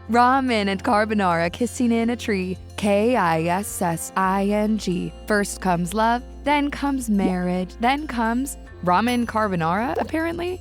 Ramen and carbonara kissing in a tree. Kissing. First comes love, then comes marriage, then comes ramen carbonara, apparently.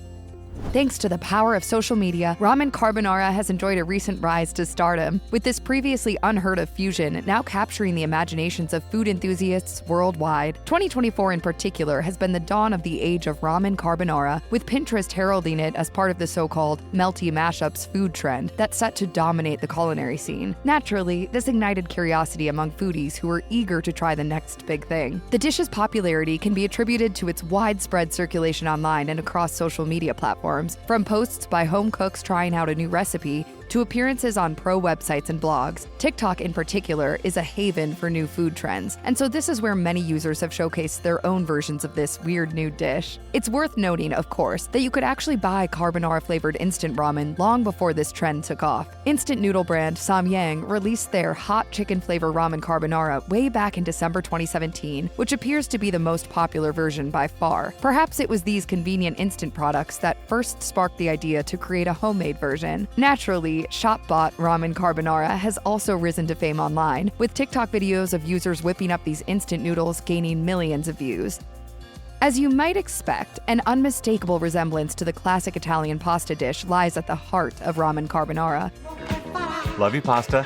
Thanks to the power of social media, Ramen Carbonara has enjoyed a recent rise to stardom, with this previously unheard-of fusion now capturing the imaginations of food enthusiasts worldwide. 2024 in particular has been the dawn of the age of Ramen Carbonara, with Pinterest heralding it as part of the so-called melty mashups food trend that's set to dominate the culinary scene. Naturally, this ignited curiosity among foodies who were eager to try the next big thing. The dish's popularity can be attributed to its widespread circulation online and across social media platforms, from posts by home cooks trying out a new recipe to appearances on pro websites and blogs. TikTok in particular is a haven for new food trends, and so this is where many users have showcased their own versions of this weird new dish. It's worth noting, of course, that you could actually buy carbonara-flavored instant ramen long before this trend took off. Instant noodle brand Samyang released their hot chicken flavor ramen carbonara way back in December 2017, which appears to be the most popular version by far. Perhaps it was these convenient instant products that first sparked the idea to create a homemade version. Naturally, shop-bought ramen carbonara has also risen to fame online, with TikTok videos of users whipping up these instant noodles gaining millions of views. As you might expect, an unmistakable resemblance to the classic Italian pasta dish lies at the heart of ramen carbonara. Love you, pasta.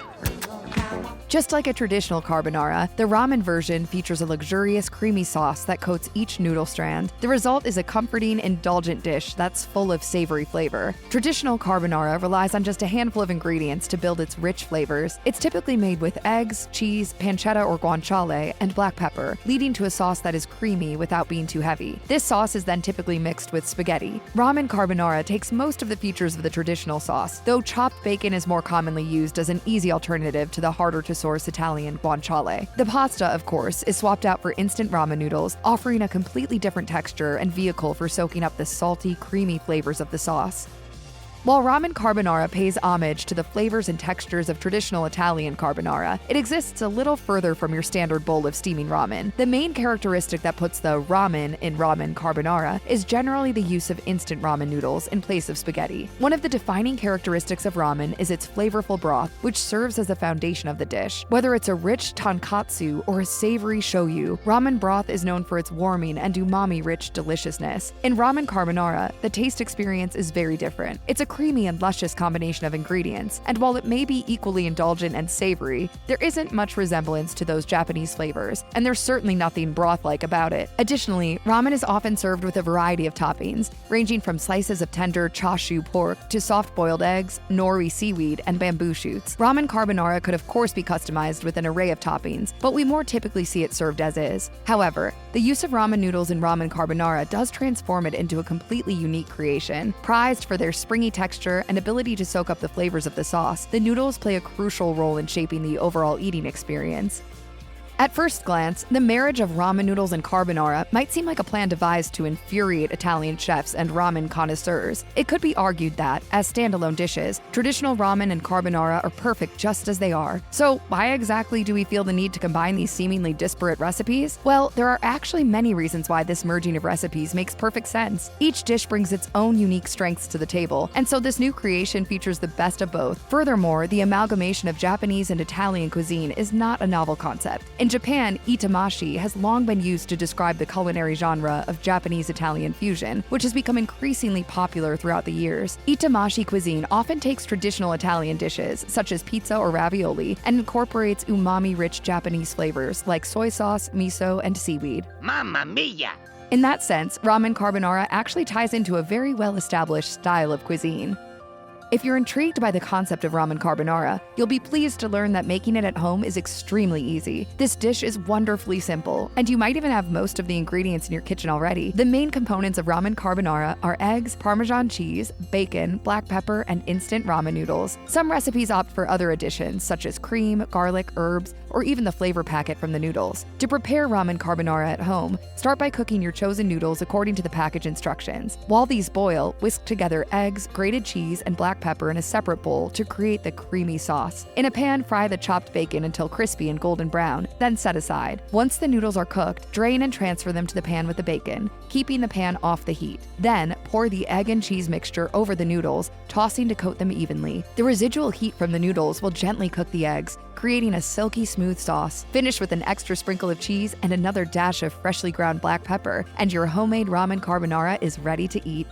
Just like a traditional carbonara, the ramen version features a luxurious, creamy sauce that coats each noodle strand. The result is a comforting, indulgent dish that's full of savory flavor. Traditional carbonara relies on just a handful of ingredients to build its rich flavors. It's typically made with eggs, cheese, pancetta or guanciale, and black pepper, leading to a sauce that is creamy without being too heavy. This sauce is then typically mixed with spaghetti. Ramen carbonara takes most of the features of the traditional sauce, though chopped bacon is more commonly used as an easy alternative to the harder-to-source Italian guanciale. The pasta, of course, is swapped out for instant ramen noodles, offering a completely different texture and vehicle for soaking up the salty, creamy flavors of the sauce. While ramen carbonara pays homage to the flavors and textures of traditional Italian carbonara, it exists a little further from your standard bowl of steaming ramen. The main characteristic that puts the ramen in ramen carbonara is generally the use of instant ramen noodles in place of spaghetti. One of the defining characteristics of ramen is its flavorful broth, which serves as the foundation of the dish. Whether it's a rich tonkatsu or a savory shoyu, ramen broth is known for its warming and umami-rich deliciousness. In ramen carbonara, the taste experience is very different. It's a creamy and luscious combination of ingredients, and while it may be equally indulgent and savory, there isn't much resemblance to those Japanese flavors, and there's certainly nothing broth-like about it. Additionally, ramen is often served with a variety of toppings, ranging from slices of tender chashu pork to soft-boiled eggs, nori seaweed, and bamboo shoots. Ramen carbonara could of course be customized with an array of toppings, but we more typically see it served as is. However, the use of ramen noodles in ramen carbonara does transform it into a completely unique creation. Prized for their springy texture and ability to soak up the flavors of the sauce, the noodles play a crucial role in shaping the overall eating experience. At first glance, the marriage of ramen noodles and carbonara might seem like a plan devised to infuriate Italian chefs and ramen connoisseurs. It could be argued that, as standalone dishes, traditional ramen and carbonara are perfect just as they are. So why exactly do we feel the need to combine these seemingly disparate recipes? Well, there are actually many reasons why this merging of recipes makes perfect sense. Each dish brings its own unique strengths to the table, and so this new creation features the best of both. Furthermore, the amalgamation of Japanese and Italian cuisine is not a novel concept. In Japan, itamashi has long been used to describe the culinary genre of Japanese-Italian fusion, which has become increasingly popular throughout the years. Itamashi cuisine often takes traditional Italian dishes, such as pizza or ravioli, and incorporates umami-rich Japanese flavors like soy sauce, miso, and seaweed. Mamma mia! In that sense, ramen carbonara actually ties into a very well-established style of cuisine. If you're intrigued by the concept of ramen carbonara, you'll be pleased to learn that making it at home is extremely easy. This dish is wonderfully simple, and you might even have most of the ingredients in your kitchen already. The main components of ramen carbonara are eggs, Parmesan cheese, bacon, black pepper, and instant ramen noodles. Some recipes opt for other additions, such as cream, garlic, herbs, or even the flavor packet from the noodles. To prepare ramen carbonara at home, start by cooking your chosen noodles according to the package instructions. While these boil, whisk together eggs, grated cheese, and black pepper in a separate bowl to create the creamy sauce. In a pan, fry the chopped bacon until crispy and golden brown, then set aside. Once the noodles are cooked, drain and transfer them to the pan with the bacon, keeping the pan off the heat. Then, pour the egg and cheese mixture over the noodles, tossing to coat them evenly. The residual heat from the noodles will gently cook the eggs, creating a silky smooth sauce. Finish with an extra sprinkle of cheese and another dash of freshly ground black pepper, and your homemade ramen carbonara is ready to eat.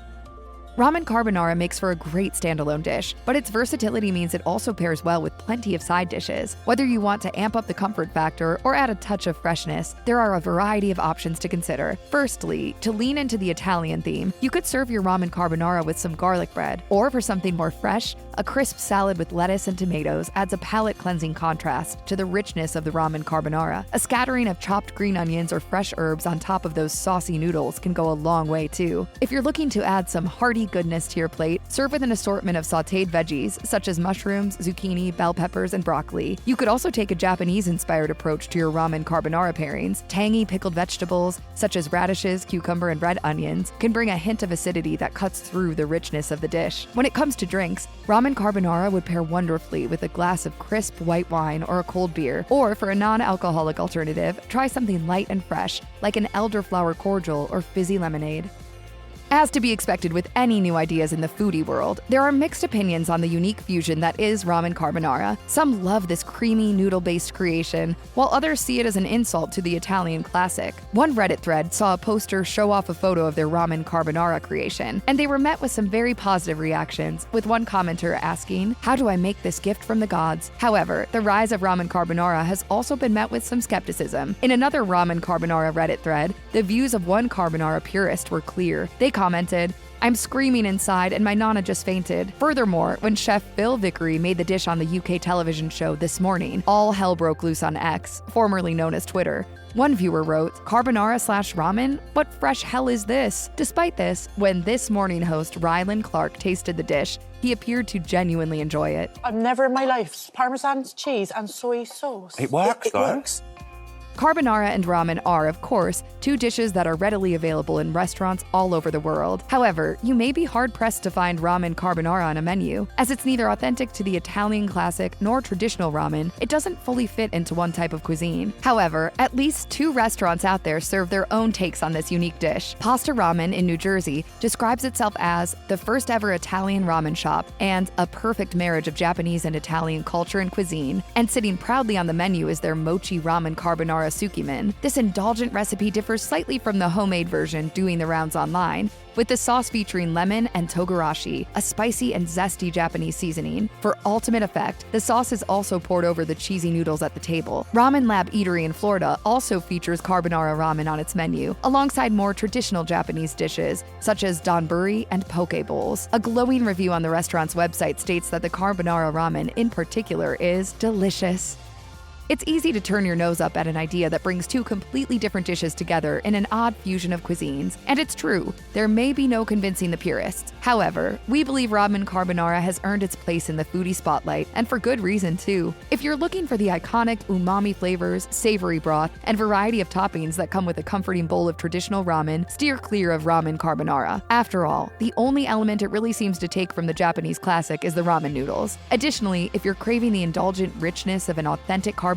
Ramen carbonara makes for a great standalone dish, but its versatility means it also pairs well with plenty of side dishes. Whether you want to amp up the comfort factor or add a touch of freshness, there are a variety of options to consider. Firstly, to lean into the Italian theme, you could serve your ramen carbonara with some garlic bread, or for something more fresh, a crisp salad with lettuce and tomatoes adds a palate-cleansing contrast to the richness of the ramen carbonara. A scattering of chopped green onions or fresh herbs on top of those saucy noodles can go a long way too. If you're looking to add some hearty goodness to your plate, serve with an assortment of sautéed veggies such as mushrooms, zucchini, bell peppers, and broccoli. You could also take a Japanese-inspired approach to your ramen carbonara pairings. Tangy pickled vegetables such as radishes, cucumber, and red onions can bring a hint of acidity that cuts through the richness of the dish. When it comes to drinks, ramen carbonara would pair wonderfully with a glass of crisp white wine or a cold beer. Or for a non-alcoholic alternative, try something light and fresh like an elderflower cordial or fizzy lemonade. As to be expected with any new ideas in the foodie world, there are mixed opinions on the unique fusion that is ramen carbonara. Some love this creamy, noodle-based creation, while others see it as an insult to the Italian classic. One Reddit thread saw a poster show off a photo of their ramen carbonara creation, and they were met with some very positive reactions, with one commenter asking, "How do I make this gift from the gods?" However, the rise of ramen carbonara has also been met with some skepticism. In another ramen carbonara Reddit thread, the views of one carbonara purist were clear. They commented, "I'm screaming inside and my nana just fainted." Furthermore, when chef Bill Vickery made the dish on the UK television show This Morning, all hell broke loose on X, formerly known as Twitter. One viewer wrote, "Carbonara/ramen? What fresh hell is this?" Despite this, when This Morning host Rylan Clark tasted the dish, he appeared to genuinely enjoy it. I've never in my life Parmesan cheese and soy sauce. It works, It works. Carbonara and ramen are, of course, two dishes that are readily available in restaurants all over the world. However, you may be hard-pressed to find ramen carbonara on a menu. As it's neither authentic to the Italian classic nor traditional ramen, it doesn't fully fit into one type of cuisine. However, at least two restaurants out there serve their own takes on this unique dish. Pasta Ramen in New Jersey describes itself as the first ever Italian ramen shop and a perfect marriage of Japanese and Italian culture and cuisine. And sitting proudly on the menu is their mochi ramen carbonara sukimen. This indulgent recipe differs slightly from the homemade version doing the rounds online, with the sauce featuring lemon and togarashi, a spicy and zesty Japanese seasoning. For ultimate effect, the sauce is also poured over the cheesy noodles at the table. Ramen Lab Eatery in Florida also features carbonara ramen on its menu, alongside more traditional Japanese dishes, such as donburi and poke bowls. A glowing review on the restaurant's website states that the carbonara ramen in particular is delicious. It's easy to turn your nose up at an idea that brings two completely different dishes together in an odd fusion of cuisines. And it's true, there may be no convincing the purists. However, we believe ramen carbonara has earned its place in the foodie spotlight, and for good reason too. If you're looking for the iconic umami flavors, savory broth, and variety of toppings that come with a comforting bowl of traditional ramen, steer clear of ramen carbonara. After all, the only element it really seems to take from the Japanese classic is the ramen noodles. Additionally, if you're craving the indulgent richness of an authentic carbonara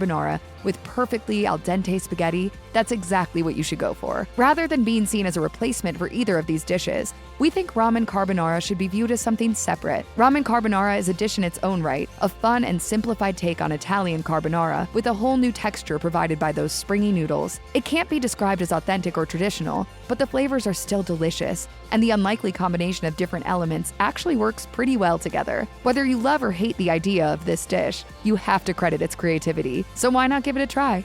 with perfectly al dente spaghetti, that's exactly what you should go for. Rather than being seen as a replacement for either of these dishes, we think ramen carbonara should be viewed as something separate. Ramen carbonara is a dish in its own right, a fun and simplified take on Italian carbonara with a whole new texture provided by those springy noodles. It can't be described as authentic or traditional, but the flavors are still delicious, and the unlikely combination of different elements actually works pretty well together. Whether you love or hate the idea of this dish, you have to credit its creativity, so why not give it a try?